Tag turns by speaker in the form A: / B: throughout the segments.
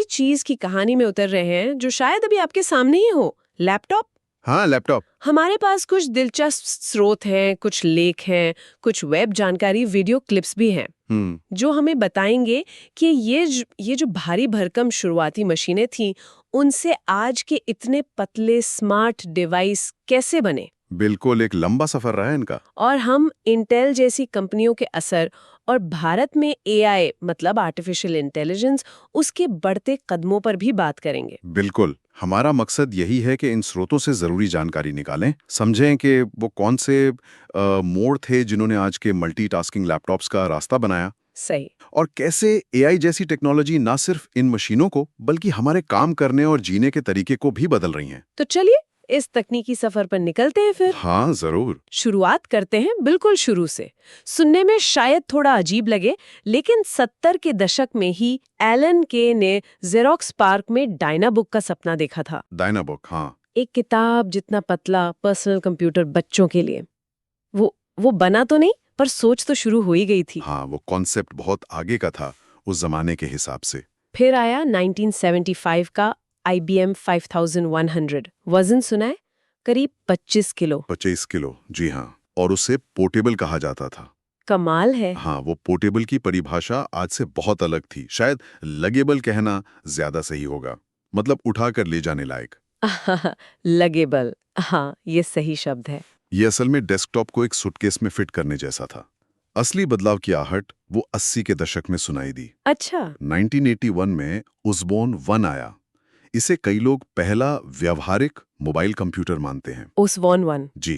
A: चीज की कहानी में उतर रहे हैं जो शायद अभी आपके सामने ही हो, लैपटॉप।
B: हाँ, लैपटॉप।
A: हमारे पास कुछ दिलचस्प स्रोत हैं, कुछ लेख हैं, कुछ वेब जानकारी, वीडियो क्लिप्स भी हैं जो हमें बताएंगे कि ये जो भारी भरकम शुरुआती मशीनें थीं, उनसे आज के इतने पतले स्मार्ट डिवाइस कैसे बने।
B: बिल्कुल एक लंबा सफर रहा है इनका।
A: और हम इंटेल जैसी कंपनियों के असर और भारत में एआई मतलब आर्टिफिशियल इंटेलिजेंस उसके बढ़ते कदमों पर भी बात करेंगे।
B: बिल्कुल, हमारा मकसद यही है कि इन स्रोतों से जरूरी जानकारी निकालें, समझें कि वो कौन से मोड़ थे जिन्होंने आज के मल्टीटास्किंग लैपटॉप्स का रास्ता बनाया,
A: सही।
B: और कैसे एआई जैसी टेक्नोलॉजी ना सिर्फ इन मशीनों को बल्कि हमारे काम करने और जीने के तरीके को भी बदल रही हैं।
A: तो चलिए इस तकनीकी सफर पर निकलते हैं फिर।
B: हाँ, जरूर।
A: शुरुआत करते हैं बिल्कुल शुरू से। सुनने में शायद थोड़ा अजीब लगे, लेकिन 70 के दशक में ही एलन के ने जेरोक्स पार्क में डायनाबुक का सपना देखा था।
B: डायनाबुक, हाँ।
A: एक किताब जितना पतला पर्सनल कंप्यूटर बच्चों के लिए। वो बना तो नहीं, पर सोच तो शुरू हो ही गई थी।
B: हाँ, वो कॉन्सेप्ट बहुत आगे का था उस जमाने के हिसाब से।
A: फिर आया 1975 का IBM 5100। वजन सुना है? करीब 25 किलो।
B: 25 किलो, जी हाँ। और उसे पोर्टेबल कहा जाता था।
A: कमाल है।
B: हाँ, वो पोर्टेबल की परिभाषा आज से बहुत अलग थी। शायद लगेबल कहना ज्यादा सही होगा, मतलब उठाकर ले जाने लायक।
A: लगेबल, हाँ ये सही शब्द है।
B: ये असल में डेस्कटॉप को एक सूटकेस में फिट करने जैसा था। असली बदलाव की आहट वो 80 के दशक में सुनाई दी।
A: अच्छा।
B: 1981 में उसबोर्न 1 आया। इसे कई लोग पहला व्यावहारिक मोबाइल कंप्यूटर मानते हैं।
A: ओसबॉर्न 1।
B: जी।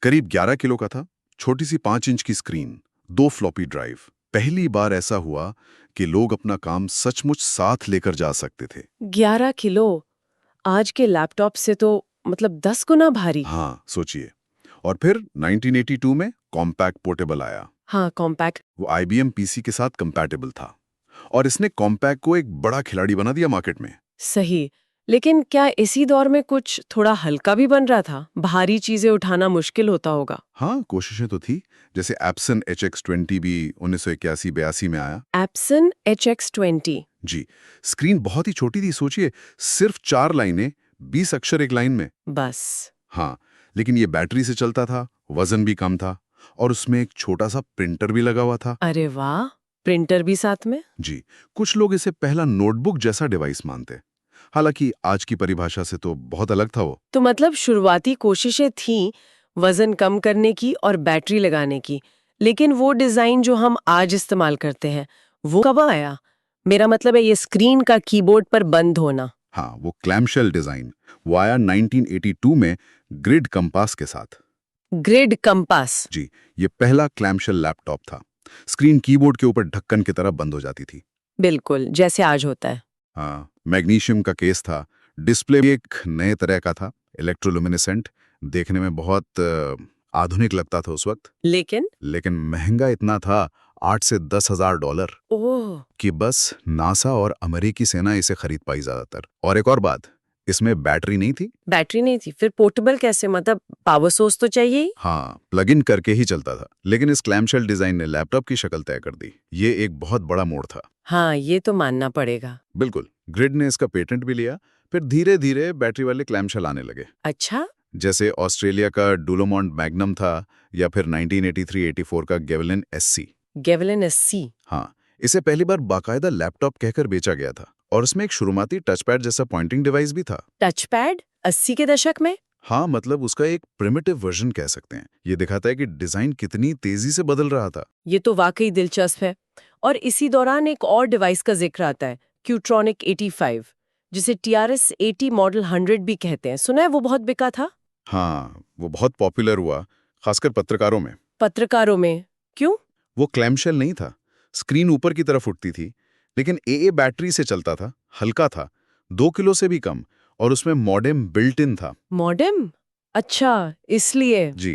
B: करीब 11 किलो का था, छोटी सी 5 इंच की स्क्रीन, 2 फ्लॉपी ड्राइव। पहली बार ऐसा हुआ कि लोग अपना काम सचमुच साथ लेकर जा सकते थे।
A: 11 किलो आज के लैपटॉप से तो मतलब 10 गुना भारी।
B: हाँ, सोचिए। और फिर 1982 में कॉम्पैक्ट पोर्टेबल आया।
A: हाँ, कॉम्पैक्ट।
B: वो IBM PC के साथ कंपैटिबल था और इसने कॉम्पैक्ट को एक बड़ा खिलाड़ी बना दिया मार्केट में।
A: सही। लेकिन क्या इसी दौर में कुछ थोड़ा हल्का भी बन रहा था? भारी चीजें उठाना मुश्किल होता होगा।
B: हाँ, कोशिशें तो थी। जैसे एप्सन HX20 भी 1981-82 में आया।
A: Epson HX20।
B: जी। स्क्रीन बहुत ही छोटी थी, सोचिए, सिर्फ 4 लाइनें, 20 अक्षर एक लाइन में।
A: बस।
B: हाँ, लेकिन ये बैटरी से चलता था, वजन भी कम था और उसमें एक छोटा सा प्रिंटर भी लगा हुआ था।
A: अरे वाह, प्रिंटर भी साथ में।
B: जी। कुछ लोग इसे पहला नोटबुक जैसा डिवाइस मानते, हालांकि आज की परिभाषा से तो बहुत अलग था वो।
A: तो मतलब शुरुआती कोशिशें थीं वजन कम करने की और बैटरी लगाने की, लेकिन वो डिजाइन जो हम आज इस्तेमाल करते हैं वो कब आया? मेरा मतलब है ये स्क्रीन का कीबोर्ड पर बंद होना।
B: हाँ, वो क्लैमशेल डिजाइन वो आया 1982 में ग्रिड कंपास के साथ।
A: Grid compass.
B: जी। ये पहला क्लैमशेल लैपटॉप था। स्क्रीन कीबोर्ड के ऊपर ढक्कन की तरह बंद हो जाती थी।
A: बिल्कुल जैसे आज होता है।
B: हाँ, मैग्नीशियम का केस था। डिस्प्ले भी एक नए तरह का था, इलेक्ट्रोलुमिनेसेंट। देखने में बहुत आधुनिक लगता था उस वक्त।
A: लेकिन
B: महंगा इतना था, 8 से 10,000 डॉलर,
A: ओह।
B: कि बस नासा और अमेरिकी सेना इसे खरीद पाई ज्यादातर। और एक और बात, इसमें बैटरी नहीं थी।
A: बैटरी नहीं थी, फिर पोर्टेबल कैसे? मतलब पावर सोर्स तो चाहिए ही।
B: हाँ, प्लग इन करके ही चलता था। लेकिन इस क्लैमशेल डिजाइन ने लैपटॉप की शक्ल तय कर दी। ये एक बहुत बड़ा मोड़ था।
A: हाँ, ये तो मानना पड़ेगा।
B: बिल्कुल। ग्रिड ने इसका पेटेंट भी लिया। फिर धीरे धीरे बैटरी वाले क्लैमशेल आने लगे।
A: अच्छा।
B: जैसे ऑस्ट्रेलिया का डुलोमॉन्ट मैग्नम था, या फिर 1983-84 का गेवलिन SC।
A: गेवलिन SC।
B: हाँ, इसे पहली बार बाकायदा लैपटॉप कहकर बेचा गया था और उसमें एक शुरुआती टचपैड जैसा पॉइंटिंग डिवाइस भी था।
A: टचपैड 80 के दशक में?
B: हाँ, मतलब उसका एक प्रिमिटिव वर्जन कह सकते हैं। ये दिखाता है कि डिजाइन कितनी तेजी से बदल रहा था।
A: ये तो वाकई दिलचस्प है। और इसी दौरान एक और डिवाइस का जिक्र आता है, क्यूट्रॉनिक 85, जिसे TRS-80 मॉडल 100 भी कहते हैं। सुना है वो बहुत बिका था?
B: हाँ, वो बहुत पॉपुलर हुआ, खासकर पत्रकारों में।
A: पत्रकारों में? क्यों?
B: वो क्लैमशेल नहीं था, स्क्रीन ऊपर की तरफ उठती थी, लेकिन AA बैटरी से चलता था, हल्का था, 2 किलो से भी कम, और उसमें मॉडेम बिल्ट इन था।
A: मॉडेम? अच्छा, इसलिए।
B: जी।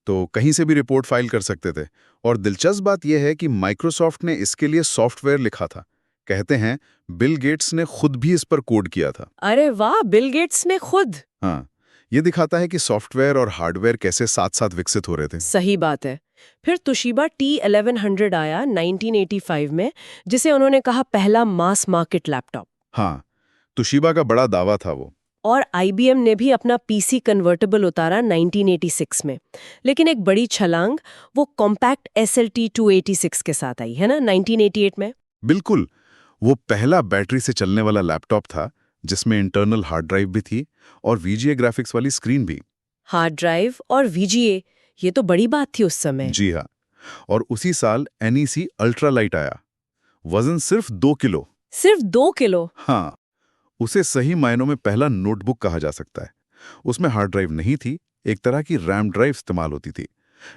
B: तो कहीं से भी रिपोर्ट फाइल कर सकते थे। और दिलचस्प बात यह है कि माइक्रोसॉफ्ट ने इसके लिए सॉफ्टवेयर लिखा था। कहते हैं बिल गेट्स ने खुद भी इस पर कोड किया था।
A: अरे वाह, बिल गेट्स ने खुद?
B: हाँ, ये दिखाता है कि सॉफ्टवेयर और हार्डवेयर कैसे साथ साथ विकसित हो रहे थे।
A: सही बात है। फिर तुशिबा T1100 आया 1985 में, जिसे उन्होंने कहा पहला मास मार्केट लैपटॉप।
B: हाँ, तुशिबा का बड़ा दावा था वो।
A: और IBM ने भी अपना PC कन्वर्टेबल उतारा 1986 में। लेकिन एक बड़ी छलांग वो कॉम्पैक्ट SLT 286 के साथ आई है ना 1988 में।
B: बिल्कुल, वो पहला बैटरी से चलने वाला लैपटॉप था जिसमें इंटरनल हार्ड ड्राइव भी थी और VGA ग्राफिक्स वाली स्क्रीन भी।
A: हार्ड ड्राइव और VGA, ये तो बड़ी बात थी उस समय।
B: जी हाँ, और उसी साल NEC अल्ट्रालाइट आया। वजन सिर्फ 2 किलो।
A: सिर्फ 2 किलो?
B: हाँ, उसे सही मायनों में पहला नोटबुक कहा जा सकता है। उसमें हार्ड ड्राइव नहीं थी, एक तरह की रैम ड्राइव इस्तेमाल होती थी,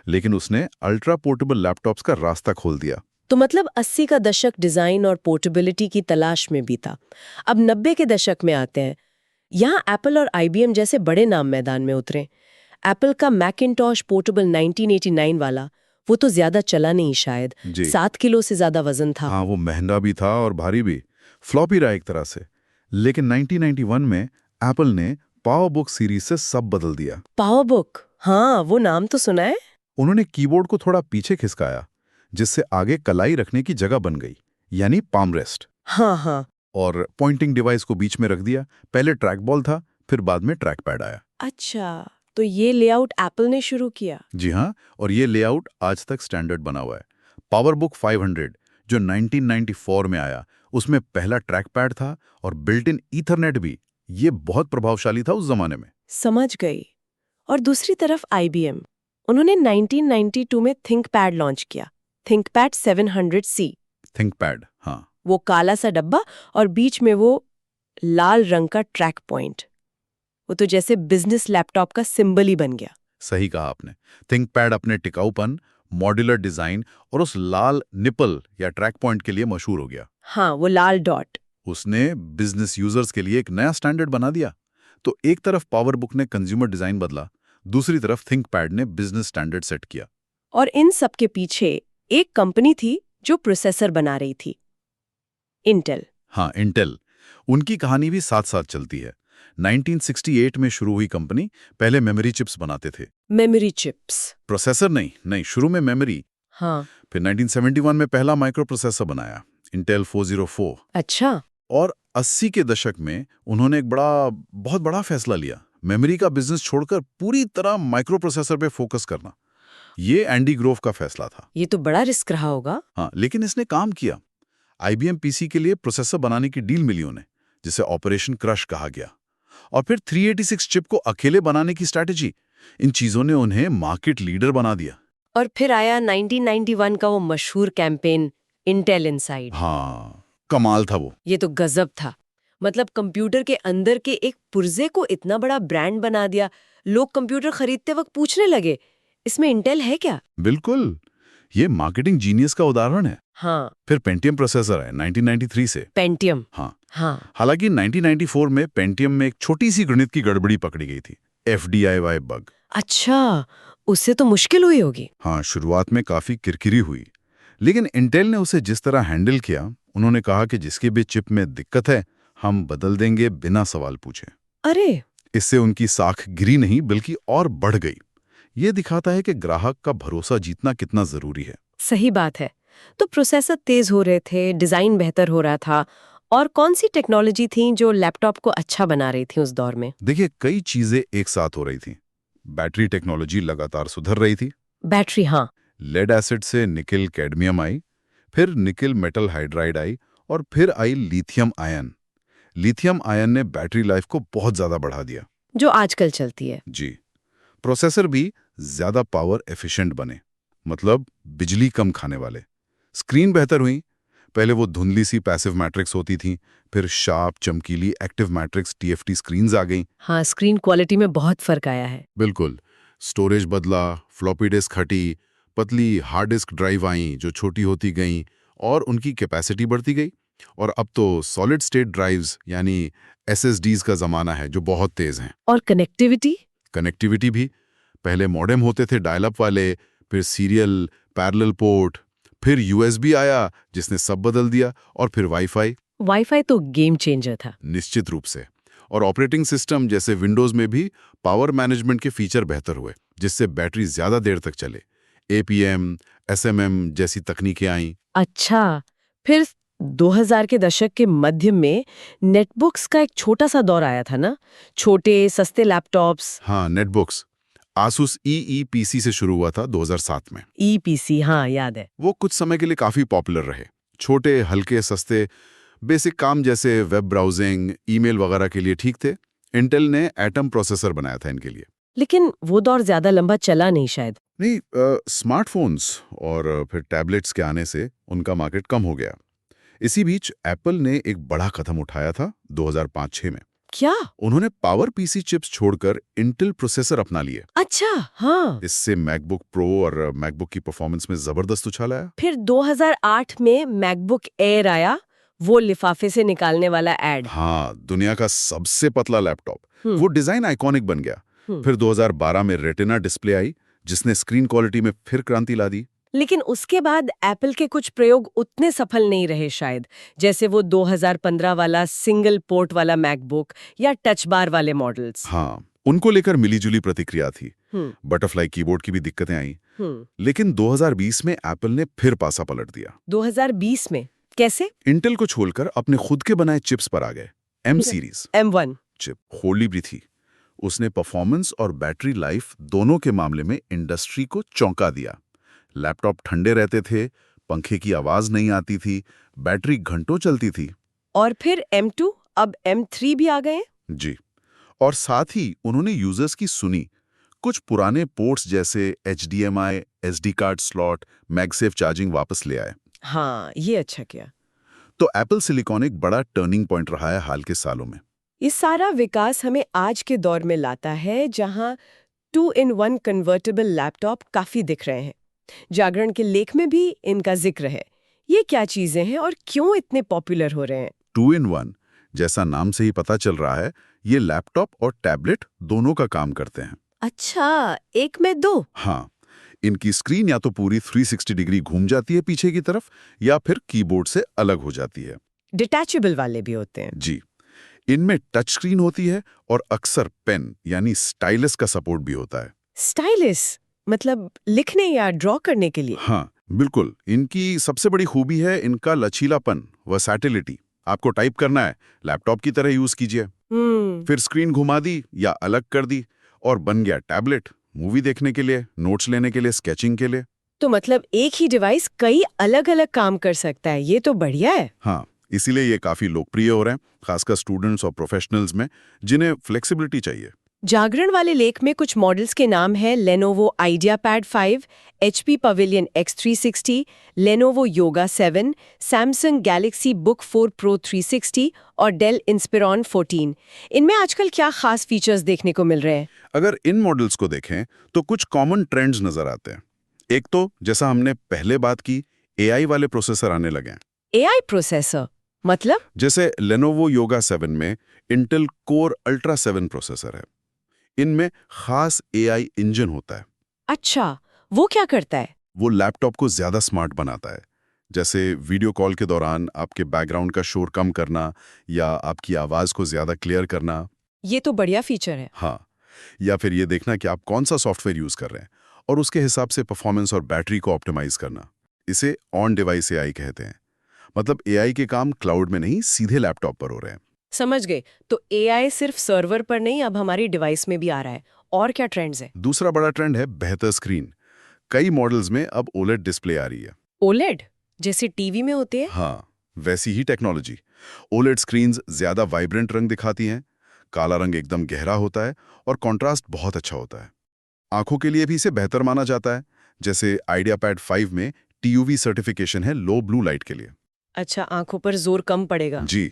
B: लेकिन उसने अल्ट्रा पोर्टेबल लैपटॉप्स का रास्ता खोल दिया।
A: तो मतलब 80 का दशक डिजाइन और पोर्टेबिलिटी की तलाश में भी था। अब 90 के दशक में आते हैं। यहाँ एप्पल और IBM जैसे बड़े नाम मैदान में उतरे। एप्पल का मैकिंटॉश पोर्टेबल 1989 वाला, वो तो ज्यादा चला नहीं शायद। 7 किलो से ज्यादा वजन था।
B: हाँ, वो महंगा भी था और भारी भी, फ्लॉपी रहा एक तरह से। लेकिन 1991 में एप्पल ने पावर बुक सीरीज से सब बदल दिया।
A: पावर बुक, हाँ वो नाम तो सुना है।
B: उन्होंने कीबोर्ड को थोड़ा पीछे खिसकाया, जिससे आगे कलाई रखने की जगह बन गई, यानी पाम रेस्ट।
A: हाँ हाँ।
B: और पॉइंटिंग डिवाइस को बीच में रख दिया। पहले ट्रैक बॉल था, फिर बाद में ट्रैक पैड आया।
A: अच्छा, तो ये लेआउट एप्पल ने शुरू किया?
B: जी हाँ, और ये लेआउट आज तक स्टैंडर्ड बना हुआ है। पावर बुक 500 जो 1994 में आया, उसमें पहला ट्रैक पैड था और बिल्ट इन ईथरनेट भी। ये बहुत प्रभावशाली था उस जमाने में।
A: समझ गई। और दूसरी तरफ IBM, उन्होंने 1992 में थिंकपैड लॉन्च किया, थिंकपैड 700C।
B: थिंकपैड, हाँ।
A: वो काला सा डब्बा और बीच में वो लाल रंग का ट्रैक पॉइंट, वो तो जैसे बिजनेस लैपटॉप का सिंबल ही बन गया।
B: सही कहा आपने। थिंकपैड अपने टिकाऊपन, मॉड्यूलर डिजाइन और उस लाल निपल या ट्रैक पॉइंट के लिए मशहूर हो गया।
A: हाँ, वो लाल डॉट।
B: उसने बिजनेस यूजर्स के लिए एक नया स्टैंडर्ड बना दिया। तो एक तरफ पावर बुक ने कंज्यूमर डिजाइन बदला, दूसरी तरफ थिंकपैड ने बिजनेस स्टैंडर्ड सेट किया।
A: और इन सब के पीछे एक कंपनी थी जो प्रोसेसर बना रही थी, इंटेल।
B: हाँ, इंटेल। उनकी कहानी भी साथ साथ चलती है। 1968 में शुरू हुई कंपनी पहले मेमोरी चिप्स बनाते थे।
A: Memory chips?
B: प्रोसेसर नहीं, शुरू में मेमोरी।
A: हाँ।
B: फिर 1971 में पहला माइक्रो प्रोसेसर बनाया, इंटेल 404।
A: अच्छा।
B: और 80 के दशक में उन्होंने एक बहुत बड़ा फैसला लिया, मेमोरी का बिजनेस छोड़कर पूरी तरह माइक्रो प्रोसेसर पे फोकस करना। ये एंडी ग्रोव का फैसला था।
A: ये तो बड़ा रिस्क रहा होगा।
B: हाँ, लेकिन इसने काम किया। IBM PC के लिए प्रोसेसर बनाने की डील मिली उन्हें, जिसे ऑपरेशन क्रश कहा गया। और फिर 386 चिप को अकेले बनाने की स्ट्रैटेजी, इन चीजों ने उन्हें मार्केट लीडर बना दिया।
A: और फिर आया 1991 का वो मशहूर कैंपेन, इंटेल इनसाइड।
B: हाँ, कमाल था वो।
A: ये तो गजब था। मतलब कंप्यूटर के अंदर के एक पुर्जे को इतना बड़ा ब्रांड बना दिया। लोग कंप्यूटर खरीदते वक्त पूछने लगे, इसमें इंटेल है क्या?
B: बिल्कुल, ये मार्केटिंग जीनियस का उदाहरण है।
A: हाँ।
B: फिर पेंटियम प्रोसेसर है 1993 से।
A: पेंटियम?
B: हाँ।
A: हालांकि
B: 1994 में पेंटियम में एक छोटी सी गणित की गड़बड़ी पकड़ी गई थी, FDIY बग।
A: अच्छा, उससे तो मुश्किल हुई होगी।
B: हाँ, शुरुआत में काफी किरकिरी हुई, लेकिन इंटेल ने उसे जिस तरह हैंडल किया, उन्होंने कहा कि जिसकी भी चिप में दिक्कत है, हम बदल देंगे बिना सवाल पूछे।
A: अरे!
B: इससे उनकी साख गिरी नहीं बल्कि और बढ़ गई। ये दिखाता है कि ग्राहक का भरोसा जीतना कितना जरूरी है।
A: सही बात है। तो प्रोसेसर तेज हो रहे थे, डिजाइन बेहतर हो रहा था, और कौन सी टेक्नोलॉजी थी जो लैपटॉप को अच्छा बना रही थी उस दौर में?
B: देखिए, कई चीजें एक साथ हो रही थी। बैटरी टेक्नोलॉजी लगातार सुधर रही थी।
A: बैटरी, हाँ।
B: लेड एसिड से निकिल कैडमियम आई, फिर निकिल मेटल हाइड्राइड आई, और फिर आई लिथियम आयन। लिथियम आयन ने बैटरी लाइफ को बहुत ज्यादा बढ़ा दिया,
A: जो आजकल चलती है।
B: जी। प्रोसेसर भी ज्यादा पावर एफिशिएंट बने, मतलब बिजली कम खाने वाले। स्क्रीन बेहतर हुई, पहले वो धुंधली सी पैसिव मैट्रिक्स होती थी, फिर शार्प चमकीली एक्टिव मैट्रिक्स TFT स्क्रीन्स आ गईं।
A: हाँ, स्क्रीन क्वालिटी में बहुत फर्क आया है।
B: बिल्कुल। स्टोरेज बदला, फ्लॉपी डिस्क हटी, पतली हार्ड डिस्क ड्राइव आईं जो छोटी होती गईं और उनकी कैपेसिटी बढ़ती गई। और अब तो सॉलिड स्टेट ड्राइव्स यानी SSDs का जमाना है जो बहुत तेज हैं।
A: और
B: कनेक्टिविटी भी, पहले मॉडेम होते थे डायल अप वाले, फिर सीरियल पैरेलल पोर्ट, फिर USB आया जिसने सब बदल दिया, और फिर वाईफाई
A: तो गेम चेंजर था।
B: निश्चित रूप से। और ऑपरेटिंग सिस्टम जैसे विंडोज में भी पावर मैनेजमेंट के फीचर बेहतर हुए, जिससे बैटरी ज्यादा देर तक चले। APM, SMM जैसी तकनीकें आईं।
A: अच्छा, फिर 2000 के दशक के मध्य में नेटबुक्स का एक छोटा सा दौर आया था ना, छोटे सस्ते लैपटॉप्स।
B: हाँ, नेटबुक्स आसूस EEPC से शुरू हुआ था 2007 में।
A: EPC, हाँ याद है।
B: वो कुछ समय के लिए काफी पॉपुलर रहे। छोटे, हल्के, सस्ते, बेसिक काम जैसे वेब ब्राउजिंग, ईमेल वगैरह के लिए ठीक थे। इंटेल ने एटम प्रोसेसर बनाया था इनके लिए।
A: लेकिन वो दौर ज्यादा लंबा चला नहीं शायद।
B: नहीं, स्मार्टफोन्स और फिर टैबलेट्स के आने से उनका मार्केट कम हो गया। इसी बीच एप्पल ने एक बड़ा कदम उठाया था 2005-06 में।
A: क्या?
B: उन्होंने पावर पीसी चिप्स छोड़कर इंटेल प्रोसेसर अपना लिए।
A: अच्छा, हाँ।
B: इससे मैकबुक प्रो और मैकबुक की परफॉर्मेंस में जबरदस्त उछाल आया।
A: फिर 2008 में मैकबुक एयर आया, वो लिफाफे से निकालने वाला एड।
B: हाँ, दुनिया का सबसे पतला लैपटॉप। वो डिजाइन आइकॉनिक बन गया।
A: हम्म।
B: फिर 2012 में रेटिना डिस्प्ले आई, जिसने स्क्रीन क्वालिटी में फिर क्रांति ला दी।
A: लेकिन उसके बाद एप्पल के कुछ प्रयोग उतने सफल नहीं रहे शायद, जैसे वो 2015 वाला सिंगल पोर्ट वाला मैकबुक या टच बार वाले मॉडल्स।
B: हाँ, उनको लेकर मिलीजुली प्रतिक्रिया थी। बटरफ्लाई कीबोर्ड की भी दिक्कतें आई। लेकिन 2020 में एप्पल ने फिर पासा पलट दिया।
A: 2020 में कैसे?
B: इंटेल को छोड़कर अपने खुद के बनाए चिप्स पर आ गए। M series
A: M1
B: chip Holi भी थी। उसने परफॉर्मेंस और बैटरी लाइफ दोनों के मामले में इंडस्ट्री को चौंका दिया। लैपटॉप ठंडे रहते थे, पंखे की आवाज नहीं आती थी, बैटरी घंटों चलती थी।
A: और फिर M2, अब M3 भी आ गए।
B: जी, और साथ ही उन्होंने यूजर्स की सुनी। कुछ पुराने पोर्ट्स जैसे HDMI, SD card slot, MagSafe charging वापस ले आए।
A: हाँ, ये अच्छा किया।
B: तो एप्पल सिलिकॉन एक बड़ा टर्निंग पॉइंट रहा है हाल के सालों में।
A: इस सारा विकास हमें आज के दौर में लाता है, जहां 2-in-1 कन्वर्टेबल लैपटॉप काफी दिख रहे हैं। जागरण के लेख में भी इनका जिक्र है। ये क्या चीजें हैं और क्यों इतने पॉपुलर हो रहे हैं?
B: 2-in-1 जैसा नाम से ही पता चल रहा है, ये लैपटॉप और टैबलेट दोनों का काम करते हैं।
A: अच्छा, एक में दो।
B: हाँ, इनकी स्क्रीन या तो पूरी 360 डिग्री घूम जाती है पीछे की तरफ, या फिर कीबोर्ड से अलग हो जाती है।
A: डिटैचेबल वाले भी होते हैं।
B: जी, इनमें टच स्क्रीन होती है और अक्सर पेन यानी स्टाइलस का सपोर्ट भी होता है।
A: स्टाइलिस मतलब लिखने या ड्रॉ करने के लिए?
B: हाँ, बिल्कुल। इनकी सबसे बड़ी खूबी है इनका लचीलापन, वर्सैटिलिटी। आपको टाइप करना है, लैपटॉप की तरह यूज कीजिए। फिर स्क्रीन घुमा दी या अलग कर दी और बन गया टैबलेट, मूवी देखने के लिए, नोट्स लेने के लिए, स्केचिंग के लिए।
A: तो मतलब एक ही डिवाइस कई अलग-अलग काम कर सकता है। ये तो बढ़िया है।
B: हाँ, इसीलिए ये काफी लोकप्रिय हो रहे हैं, खासकर स्टूडेंट्स और प्रोफेशनल्स में, जिन्हें फ्लेक्सिबिलिटी चाहिए।
A: जागरण वाले लेख में कुछ मॉडल्स के नाम है Lenovo IdeaPad 5, HP Pavilion X360, Lenovo Yoga 7, Samsung Galaxy Book 4 Pro 360 और Dell Inspiron 14। इनमें आजकल क्या खास फीचर्स देखने को मिल रहे हैं?
B: अगर इन मॉडल्स को देखें तो कुछ कॉमन ट्रेंड्स नजर आते हैं। एक तो जैसा हमने पहले बात की, AI वाले प्रोसेसर आने लगे हैं।
A: AI प्रोसेसर मतलब?
B: जैसे Lenovo Yoga 7 में Intel Core Ultra 7 प्रोसेसर है। इनमें खास AI इंजन होता है।
A: अच्छा, वो क्या करता है?
B: वो लैपटॉप को ज्यादा स्मार्ट बनाता है। जैसे वीडियो कॉल के दौरान आपके बैकग्राउंड का शोर कम करना या आपकी आवाज को ज्यादा क्लियर करना।
A: ये तो बढ़िया फीचर है।
B: हाँ, या फिर ये देखना कि आप कौन सा सॉफ्टवेयर यूज कर रहे हैं और उसके हिसाब से परफॉर्मेंस और बैटरी को ऑप्टिमाइज करना। इसे ऑन डिवाइस AI कहते हैं। मतलब AI के काम क्लाउड में नहीं, सीधे लैपटॉप पर हो रहे हैं।
A: समझ गए। तो AI सिर्फ सर्वर पर नहीं, अब हमारी डिवाइस में भी आ रहा है। और क्या ट्रेंड्स हैं?
B: दूसरा बड़ा ट्रेंड है बेहतर स्क्रीन। कई मॉडल्स में अब OLED डिस्प्ले आ रही है।
A: OLED जैसे टीवी में होती है?
B: हाँ, वैसी ही टेक्नोलॉजी। OLED स्क्रीन्स ज्यादा वाइब्रेंट रंग दिखाती हैं, काला रंग एकदम गहरा होता है और कॉन्ट्रास्ट बहुत अच्छा होता है। आंखों के लिए भी इसे बेहतर माना जाता है। जैसे IdeaPad 5 में TUV सर्टिफिकेशन है लो ब्लू लाइट के लिए।
A: अच्छा, आंखों पर जोर कम पड़ेगा।
B: जी,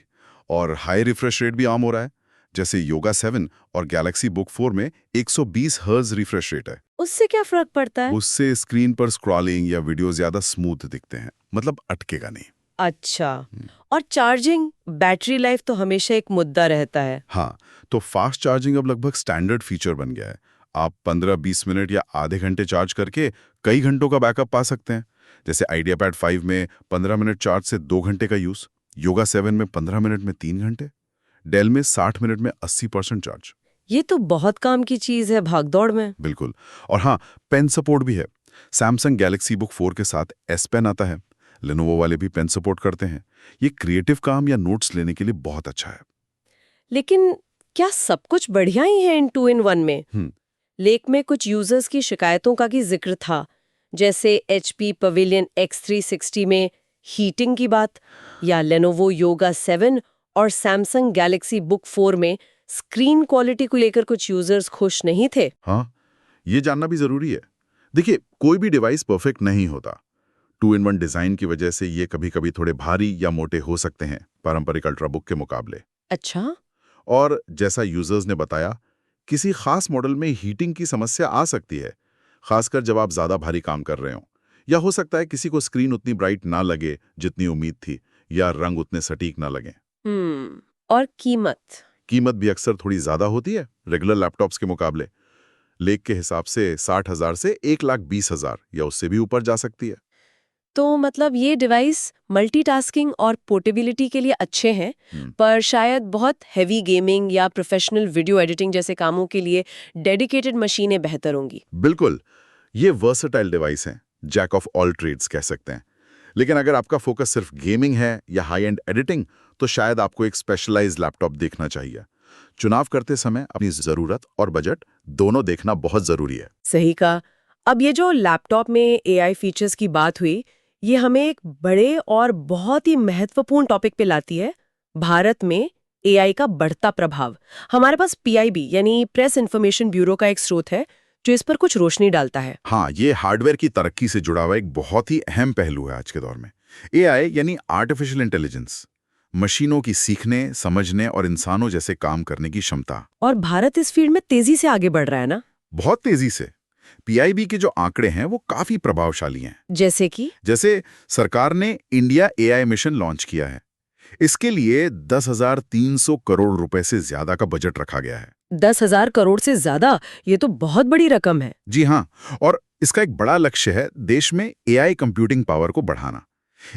B: और हाई रिफ्रेश रेट भी आम हो रहा है। जैसे योगा 7 और गैलेक्सी बुक 4 में 120 हर्ट्ज रिफ्रेश रेट है।
A: उससे क्या फर्क पड़ता है?
B: उससे स्क्रीन पर स्क्रॉलिंग या वीडियो ज्यादा स्मूथ दिखते हैं, मतलब अटकेगा नहीं।
A: अच्छा, और चार्जिंग, बैटरी लाइफ तो हमेशा एक मुद्दा रहता है।
B: हाँ, तो फास्ट चार्जिंग अब लगभग स्टैंडर्ड फीचर बन गया है। आप 15-20 मिनट या आधे घंटे चार्ज करके कई घंटों का बैकअप पा सकते हैं। जैसे IdeaPad 5 में 15 मिनट चार्ज से 2 घंटे का यूज, योगा 7 में 15 मिनट में 3 घंटे, डेल में 60 मिनट में 80% चार्ज।
A: ये तो बहुत काम की चीज है भागदौड़ में।
B: बिल्कुल। और हाँ, पेन सपोर्ट भी है। सैमसंग गैलेक्सी बुक 4 के साथ S पेन आता है। लेनोवो वाले भी पेन सपोर्ट करते हैं। ये क्रिएटिव काम या नोट्स लेने के लिए बहुत अच्छा है।
A: लेकिन क्या सब कुछ बढ़िया ही है इन 2-in-1 में? लेख में कुछ यूजर्स की शिकायतों का भी जिक्र था, जैसे HP पवेलियन X360 में हीटिंग की बात, या लेनोवो योगा 7 और सैमसंग गैलेक्सी बुक 4 में स्क्रीन क्वालिटी को लेकर कुछ यूजर्स खुश नहीं थे।
B: हाँ, ये जानना भी जरूरी है। देखिए, कोई भी डिवाइस परफेक्ट नहीं होता। 2-in-1 डिजाइन की वजह से ये कभी-कभी थोड़े भारी या मोटे हो सकते हैं पारंपरिक अल्ट्राबुक के मुकाबले।
A: अच्छा।
B: और जैसा यूजर्स ने बताया, किसी खास मॉडल में हीटिंग की समस्या आ सकती है, खासकर जब आप ज्यादा भारी काम कर रहे हो, या हो सकता है किसी को स्क्रीन उतनी ब्राइट ना लगे जितनी उम्मीद थी, या रंग उतने सटीक ना लगे।
A: और कीमत
B: भी अक्सर थोड़ी ज्यादा होती है रेगुलर लैपटॉप्स के मुकाबले। लेख के हिसाब से 60,000 से 1,20,000 या उससे भी ऊपर जा सकती है।
A: तो मतलब ये डिवाइस मल्टीटास्किंग और पोर्टेबिलिटी के लिए अच्छे हैं, पर शायद बहुत हैवी गेमिंग या प्रोफेशनल वीडियो एडिटिंग जैसे कामों के लिए डेडिकेटेड मशीनें बेहतर होंगी।
B: बिल्कुल, ये वर्सेटाइल डिवाइस हैं, जैक ऑफ ऑल ट्रेड्स कह सकते हैं। लेकिन अगर आपका फोकस सिर्फ गेमिंग है या हाई एंड एडिटिंग, तो शायद आपको एक स्पेशलाइज्ड लैपटॉप देखना चाहिए। चुनाव करते समय अपनी जरूरत और बजट दोनों देखना बहुत जरूरी है।
A: सही कहा। अब ये जो लैपटॉप में AI फीचर्स की बात हुई, ये हमें एक बड़े और बहुत ही महत्वपूर्ण टॉपिक पे लाती है, भारत में AI का बढ़ता प्रभाव। हमारे पास PIB यानी प्रेस इन्फॉर्मेशन ब्यूरो का एक स्रोत है जो इस पर कुछ रोशनी डालता है।
B: हाँ, ये हार्डवेयर की तरक्की से जुड़ा हुआ एक बहुत ही अहम पहलू है आज के दौर में। AI यानी आर्टिफिशियल इंटेलिजेंस, मशीनों की सीखने, समझने और इंसानों जैसे काम करने की क्षमता।
A: और भारत इस फील्ड में तेजी से आगे बढ़ रहा है ना?
B: बहुत तेजी से। PIB के जो आंकड़े हैं वो काफी प्रभावशाली हैं। जैसे सरकार ने इंडिया AI मिशन लॉन्च किया है। इसके लिए 10,300 करोड़ रुपए से ज्यादा का बजट रखा गया है।
A: 10,000 करोड़ से ज्यादा? ये तो बहुत बड़ी रकम है।
B: जी हाँ, और इसका एक बड़ा लक्ष्य है देश में AI कंप्यूटिंग पावर को बढ़ाना।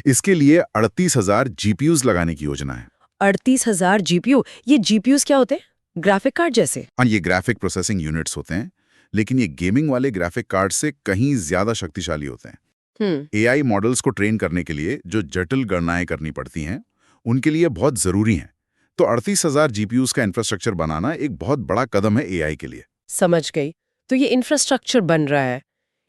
B: इसके लिए 38,000 GPUs लगाने की योजना है।
A: 38,000 GPU? ये GPUs क्या होते हैं? ग्राफिक कार्ड जैसे?
B: हाँ, ये ग्राफिक प्रोसेसिंग यूनिट्स होते हैं, लेकिन ये गेमिंग वाले ग्राफिक कार्ड से कहीं ज्यादा शक्तिशाली होते हैं। AI मॉडल्स को ट्रेन करने के लिए जो जटिल गणनाएं करनी पड़ती हैं, उनके लिए बहुत जरूरी हैं। तो 38,000 GPUs का इंफ्रास्ट्रक्चर बनाना एक बहुत बड़ा कदम है AI के लिए।
A: समझ गई। तो ये इंफ्रास्ट्रक्चर बन रहा है,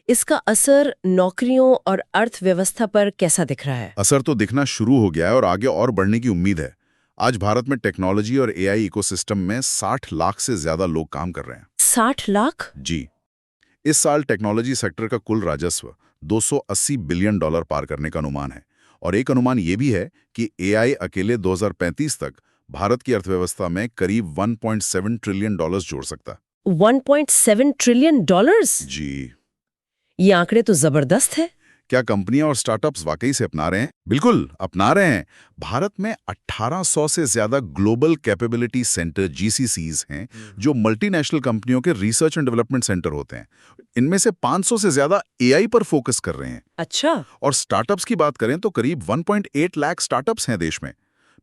A: इसका असर नौकरियों और अर्थव्यवस्था पर कैसा दिख रहा है?
B: असर तो दिखना शुरू हो गया है और आगे और बढ़ने की उम्मीद है। आज भारत में टेक्नोलॉजी और AI इकोसिस्टम में 60 लाख से ज्यादा लोग काम कर रहे हैं।
A: 60 लाख?
B: जी। इस साल टेक्नोलॉजी सेक्टर का कुल राजस्व $280 बिलियन पार करने का अनुमान है। और एक अनुमान ये भी है कि AI अकेले 2035 तक भारत की अर्थव्यवस्था में करीब $1.7 ट्रिलियन जोड़ सकता।
A: 1.7 ट्रिलियन डॉलर्स?
B: जी।
A: ये आंकड़े तो जबरदस्त है।
B: क्या कंपनियां और स्टार्टअप्स वाकई से अपना रहे हैं? बिल्कुल अपना रहे हैं। भारत में 1800 से ज्यादा ग्लोबल कैपेबिलिटी सेंटर GCCs हैं, जो मल्टीनेशनल कंपनियों के रिसर्च एंड डेवलपमेंट सेंटर होते हैं। इनमें से 500 से ज्यादा AI पर फोकस कर रहे हैं।
A: अच्छा।
B: और स्टार्टअप्स की बात करें तो करीब 1.8 लाख स्टार्टअप्स हैं देश में।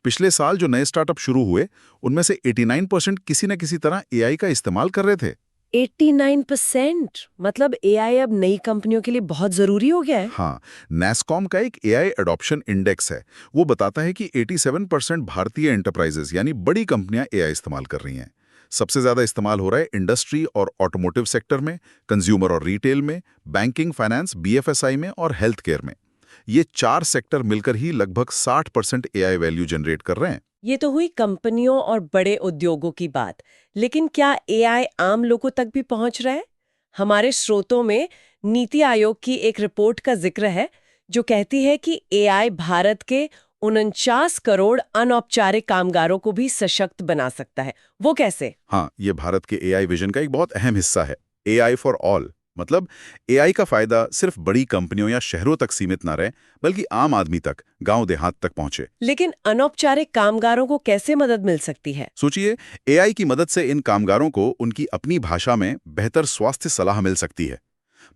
B: पिछले साल जो नए स्टार्टअप शुरू हुए, उनमें से 89% किसी न किसी तरह AI का इस्तेमाल कर रहे थे।
A: 89%? मतलब AI अब नई कंपनियों के लिए बहुत जरूरी हो गया है।
B: हाँ, NASSCOM का एक AI एडॉप्शन इंडेक्स है। वो बताता है कि 87% भारतीय एंटरप्राइजेस यानी बड़ी कंपनियां AI इस्तेमाल कर रही हैं। सबसे ज्यादा इस्तेमाल हो रहा है इंडस्ट्री और ऑटोमोटिव सेक्टर में, कंज्यूमर और रिटेल में, बैंकिंग, फाइनेंस, BFSI में और हेल्थ केयर में। ये 4 सेक्टर मिलकर ही लगभग 60% AI वैल्यू जनरेट कर रहे हैं।
A: ये तो हुई कंपनियों और बड़े उद्योगों की बात, लेकिन क्या AI आम लोगों तक भी पहुंच रहा है? हमारे स्रोतों में नीति आयोग की एक रिपोर्ट का जिक्र है जो कहती है कि AI भारत के 49 करोड़ अनौपचारिक कामगारों को भी सशक्त बना सकता है। वो कैसे?
B: हाँ, ये भारत के AI विजन का एक बहुत अहम हिस्सा है। AI फॉर ऑल, मतलब AI का फायदा सिर्फ बड़ी कंपनियों या शहरों तक सीमित ना रहे, बल्कि आम आदमी तक, गांव देहात तक पहुंचे।
A: लेकिन अनौपचारिक कामगारों को कैसे मदद मिल सकती है?
B: सोचिए, AI की मदद से इन कामगारों को उनकी अपनी भाषा में बेहतर स्वास्थ्य सलाह मिल सकती है।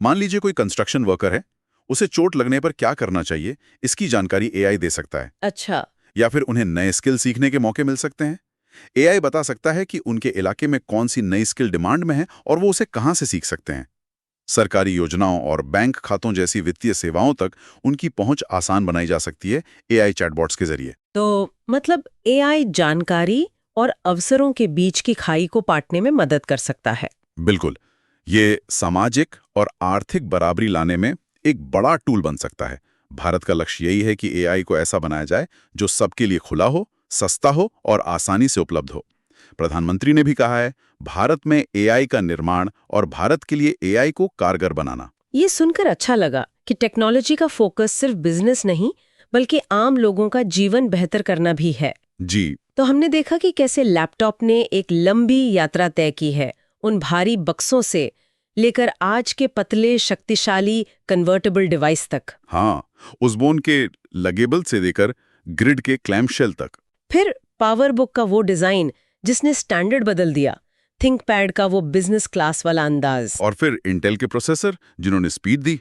B: मान लीजिए कोई कंस्ट्रक्शन वर्कर है, उसे चोट लगने पर क्या करना चाहिए, इसकी जानकारी AI दे सकता है।
A: अच्छा।
B: या फिर उन्हें नए स्किल सीखने के मौके मिल सकते हैं। AI बता सकता है कि उनके इलाके में कौन सी नई स्किल डिमांड में है और वो उसे कहां से सीख सकते हैं। सरकारी योजनाओं और बैंक खातों जैसी वित्तीय सेवाओं तक उनकी पहुंच आसान बनाई जा सकती है एआई चैटबॉट्स के जरिए।
A: तो मतलब एआई जानकारी और अवसरों के बीच की खाई को पाटने में मदद कर सकता है।
B: बिल्कुल, ये सामाजिक और आर्थिक बराबरी लाने में एक बड़ा टूल बन सकता है। भारत का लक्ष्य यही है कि एआई को ऐसा बनाया जाए जो सबके लिए खुला हो, सस्ता हो और आसानी से उपलब्ध हो। प्रधानमंत्री ने भी कहा है, भारत में एआई का निर्माण और भारत के लिए एआई को कारगर बनाना।
A: ये सुनकर अच्छा लगा कि टेक्नोलॉजी का फोकस सिर्फ बिजनेस नहीं बल्कि आम लोगों का जीवन बेहतर करना भी है।
B: जी।
A: तो हमने देखा कि कैसे लैपटॉप ने एक लंबी यात्रा तय की है, उन भारी बक्सों से लेकर आज के पतले शक्तिशाली कन्वर्टेबल डिवाइस तक।
B: हाँ, उस के लगेबल से लेकर ग्रिड के क्लैम्पशेल तक।
A: फिर पावर बुक का वो डिजाइन जिसने स्टैंडर्ड बदल दिया, थिंकपैड का वो बिजनेस क्लास वाला अंदाज,
B: और फिर इंटेल के प्रोसेसर जिन्होंने स्पीड दी,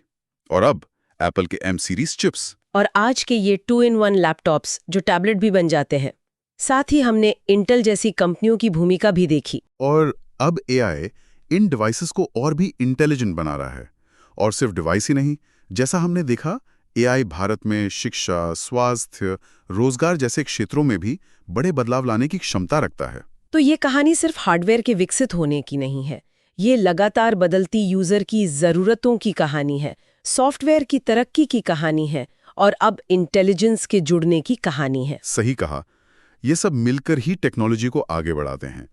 B: और अब एप्पल के M सीरीज चिप्स।
A: और आज के ये 2-in-1 लैपटॉप्स जो टैबलेट भी बन जाते हैं। साथ ही हमने इंटेल जैसी कंपनियों की भूमिका भी देखी।
B: और अब एआई इन डिवाइसेस को और भी इंटेलिजेंट बना रहा है। और सिर्फ डिवाइस ही नहीं, जैसा हमने देखा, एआई भारत में शिक्षा, स्वास्थ्य, रोजगार जैसे क्षेत्रों में भी बड़े बदलाव लाने की क्षमता रखता है।
A: तो ये कहानी सिर्फ हार्डवेयर के विकसित होने की नहीं है, ये लगातार बदलती यूजर की जरूरतों की कहानी है, सॉफ्टवेयर की तरक्की की कहानी है और अब इंटेलिजेंस के जुड़ने की कहानी है।
B: सही कहा, ये सब मिलकर ही टेक्नोलॉजी को आगे बढ़ाते हैं।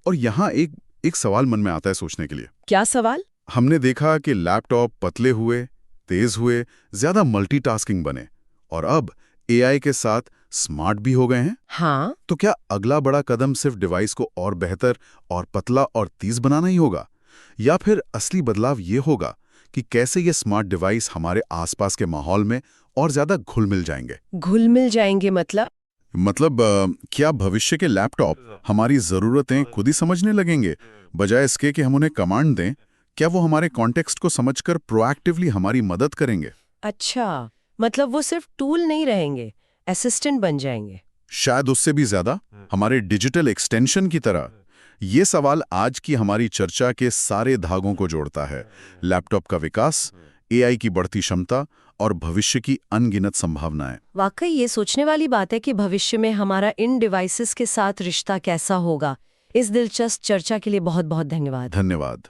B: और यहाँ एक सवाल मन में आता है सोचने के लिए।
A: क्या सवाल?
B: हमने देखा कि लैपटॉप पतले हुए, तेज हुए, ज्यादा मल्टीटास्किंग बने, और अब एआई के साथ स्मार्ट भी हो गए हैं।
A: हाँ।
B: तो क्या अगला बड़ा कदम सिर्फ डिवाइस को और बेहतर और पतला और तेज बनाना ही होगा, या फिर असली बदलाव ये होगा कि कैसे ये स्मार्ट डिवाइस हमारे आसपास के माहौल में और ज्यादा घुल मिल जाएंगे?
A: घुल मिल जाएंगे
B: मतलब क्या भविष्य के लैपटॉप हमारी जरूरतें खुद ही समझने लगेंगे, बजाय इसके कि हम उन्हें कमांड दें? क्या वो हमारे कॉन्टेक्स्ट को समझकर प्रोएक्टिवली हमारी मदद करेंगे?
A: अच्छा, मतलब वो सिर्फ टूल नहीं रहेंगे, असिस्टेंट बन जाएंगे।
B: शायद उससे भी ज्यादा, हमारे डिजिटल एक्सटेंशन की तरह। ये सवाल आज की हमारी चर्चा के सारे धागों को जोड़ता है। लैपटॉप का विकास, एआई की बढ़ती क्षमता और भविष्य की अनगिनत संभावनाएं।
A: वाकई ये सोचने वाली बात है कि भविष्य में हमारा इन डिवाइसेस के साथ रिश्ता कैसा होगा। इस दिलचस्प चर्चा के लिए बहुत बहुत धन्यवाद।
B: धन्यवाद।